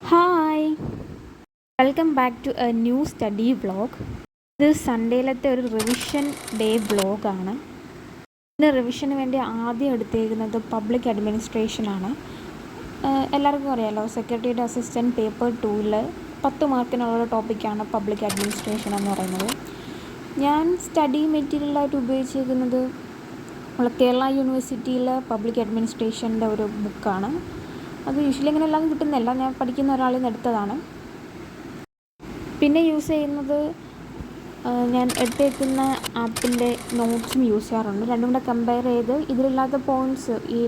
Hi, welcome back to a new study vlog. ഇത് സൺഡേയിലത്തെ ഒരു റിവിഷൻ ഡേ വ്ളോഗാണ്. ഇന്ന് റിവിഷന് വേണ്ടി ആദ്യം എടുത്തേക്കുന്നത് പബ്ലിക് അഡ്മിനിസ്ട്രേഷനാണ്. എല്ലാവർക്കും അറിയാമല്ലോ, സെക്രട്ടറിയുടെ അസിസ്റ്റൻറ്റ് പേപ്പർ 2-ൽ 10 മാർക്കിനുള്ള ടോപ്പിക്കാണ് പബ്ലിക് അഡ്മിനിസ്ട്രേഷൻ എന്ന് പറയുന്നത്. ഞാൻ സ്റ്റഡി മെറ്റീരിയലായിട്ട് ഉപയോഗിച്ചിരിക്കുന്നത് കേരള യൂണിവേഴ്സിറ്റിയിലെ പബ്ലിക് അഡ്മിനിസ്ട്രേഷൻ്റെ ഒരു ബുക്കാണ്. അത് യൂഷ്വലി ഇങ്ങനെ എല്ലാം കിട്ടുന്നില്ല, ഞാൻ പഠിക്കുന്ന ഒരാളിൽ നിന്ന് എടുത്തതാണ്. പിന്നെ യൂസ് ചെയ്യുന്നത് ഞാൻ എടുത്തേക്കുന്ന ആപ്പിൻ്റെ നോട്ട്സും യൂസ് ചെയ്യാറുണ്ട്. രണ്ടും കൂടെ കമ്പയർ ചെയ്ത് ഇതിലില്ലാത്ത പോയിൻറ്റ്സ്, ഈ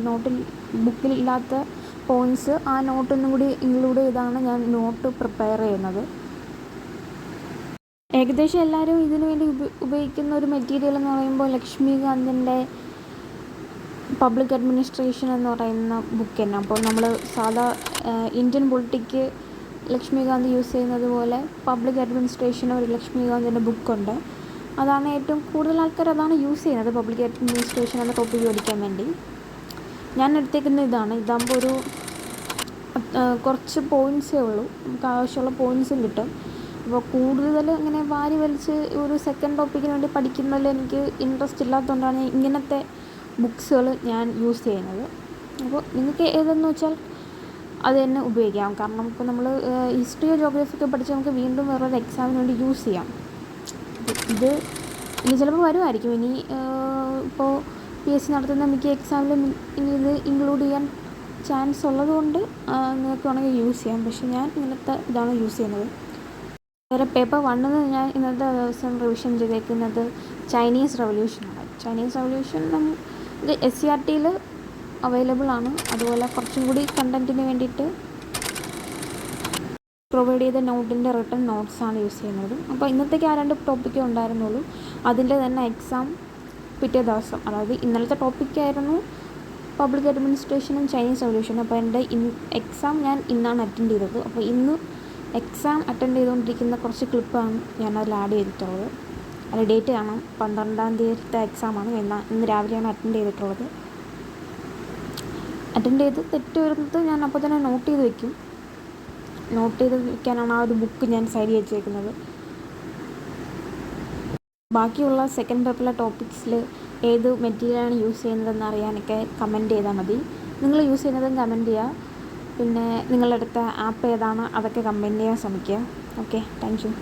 ബുക്കിലില്ലാത്ത പോയിൻറ്റ്സ് ആ നോട്ടൊന്നും കൂടി ഇൻക്ലൂഡ് ചെയ്താണ് ഞാൻ നോട്ട് പ്രിപ്പയർ ചെയ്യുന്നത്. ഏകദേശം എല്ലാവരും ഇതിനു വേണ്ടി ഉപയോഗിക്കുന്ന ഒരു മെറ്റീരിയൽ എന്ന് പറയുമ്പോൾ ലക്ഷ്മികാന്തിൻ്റെ പബ്ലിക് അഡ്മിനിസ്ട്രേഷൻ എന്ന് പറയുന്ന ബുക്ക് തന്നെ. അപ്പോൾ നമ്മൾ സാധാ ഇന്ത്യൻ പൊളിറ്റിക്ക് ലക്ഷ്മികാന്ത് യൂസ് ചെയ്യുന്നത് പോലെ പബ്ലിക് അഡ്മിനിസ്ട്രേഷൻ ഒരു ലക്ഷ്മികാന്തിൻ്റെ ബുക്കുണ്ട്. അതാണ് ഏറ്റവും കൂടുതൽ ആൾക്കാർ അതാണ് യൂസ് ചെയ്യുന്നത് പബ്ലിക് അഡ്മിനിസ്ട്രേഷൻ എന്ന ടോപ്പിക്ക് പഠിക്കാൻ വേണ്ടി. ഞാൻ എടുത്തേക്കുന്ന ഇതാകുമ്പോൾ ഒരു കുറച്ച് പോയിൻറ്റ്സേ ഉള്ളൂ, നമുക്ക് ആവശ്യമുള്ള പോയിൻറ്റ്സും കിട്ടും. അപ്പോൾ കൂടുതൽ ഇങ്ങനെ വാരി വലിച്ച് ഒരു സെക്കൻഡ് ടോപ്പിക്കിന് വേണ്ടി പഠിക്കുന്നതിൽ എനിക്ക് ഇൻട്രസ്റ്റ് ഇല്ലാത്തതുകൊണ്ടാണ് ഇങ്ങനത്തെ ബുക്സുകൾ ഞാൻ യൂസ് ചെയ്യുന്നത്. അപ്പോൾ നിങ്ങൾക്ക് ഏതെന്ന് വെച്ചാൽ അത് തന്നെ ഉപയോഗിക്കാം. കാരണം ഇപ്പോൾ നമ്മൾ ഹിസ്റ്ററിയോ ജോഗ്രഫിയൊക്കെ പഠിച്ച് നമുക്ക് വീണ്ടും വേറൊരു എക്സാമിന് വേണ്ടി യൂസ് ചെയ്യാം. ഇനി ചിലപ്പോൾ വരുമായിരിക്കും. ഇനി ഇപ്പോൾ PSC നടത്തുന്ന മിക്ക എക്സാമിലും ഇനി ഇത് ഇൻക്ലൂഡ് ചെയ്യാൻ ചാൻസ് ഉള്ളതുകൊണ്ട് നിങ്ങൾക്ക് വേണമെങ്കിൽ യൂസ് ചെയ്യാം. പക്ഷേ ഞാൻ ഇങ്ങനത്തെ ഇതാണ് യൂസ് ചെയ്യുന്നത്. വേറെ പേപ്പർ 1 ഞാൻ ഇന്നത്തെ ദിവസം റിവിഷൻ ചെയ്തേക്കുന്നത് ചൈനീസ് റവല്യൂഷനാണ്. ചൈനീസ് റവല്യൂഷൻ ഇത് SCERT-യിൽ അവൈലബിൾ ആണ്. അതുപോലെ കുറച്ചും കൂടി കണ്ടൻറ്റിന് വേണ്ടിയിട്ട് പ്രൊവൈഡ് ചെയ്ത നോട്ടിൻ്റെ റിട്ടൺ നോട്ട്സാണ് യൂസ് ചെയ്യുന്നത്. അപ്പോൾ ഇന്നത്തേക്ക് ആ 2 ടോപ്പിക്കേ ഉണ്ടായിരുന്നുള്ളൂ. അതിൻ്റെ തന്നെ എക്സാം പിറ്റേ ദിവസം, അതായത് ഇന്നലത്തെ ടോപ്പിക്കായിരുന്നു പബ്ലിക് അഡ്മിനിസ്ട്രേഷനും ചൈനീസ് റവല്യൂഷനും. അപ്പോൾ എൻ്റെ എക്സാം ഞാൻ ഇന്നാണ് അറ്റൻഡ് ചെയ്തത്. അപ്പോൾ ഇന്ന് എക്സാം അറ്റൻഡ് ചെയ്തുകൊണ്ടിരിക്കുന്ന കുറച്ച് ക്ലിപ്പാണ് ഞാൻ അതിൽ ആഡ് ചെയ്തിട്ടുള്ളത്. അതിൽ ഡേറ്റ് കാണാം, 12-ാം തീയതിത്തെ എക്സാമാണ്. ഇന്ന് രാവിലെയാണ് അറ്റൻഡ് ചെയ്തിട്ടുള്ളത്. അറ്റൻഡ് ചെയ്ത് തെറ്റ് വരുന്നത് ഞാൻ അപ്പോൾ തന്നെ നോട്ട് ചെയ്ത് വെക്കും. നോട്ട് ചെയ്ത് വെക്കാനാണ് ആ ഒരു ബുക്ക് ഞാൻ സൈഡിൽ വെച്ചേക്കുന്നത്. ബാക്കിയുള്ള സെക്കൻഡ് പേപ്പറിലെ ടോപ്പിക്സിൽ ഏത് മെറ്റീരിയലാണ് യൂസ് ചെയ്യുന്നതെന്ന് അറിയാനൊക്കെ കമൻറ്റ് ചെയ്താൽ മതി. നിങ്ങൾ യൂസ് ചെയ്യുന്നതും കമൻറ്റ് ചെയ്യുക. പിന്നെ നിങ്ങളെടുത്ത ആപ്പ് ഏതാണ് അതൊക്കെ കമൻറ്റ് ചെയ്യാൻ ശ്രമിക്കുക. Okay, thank you.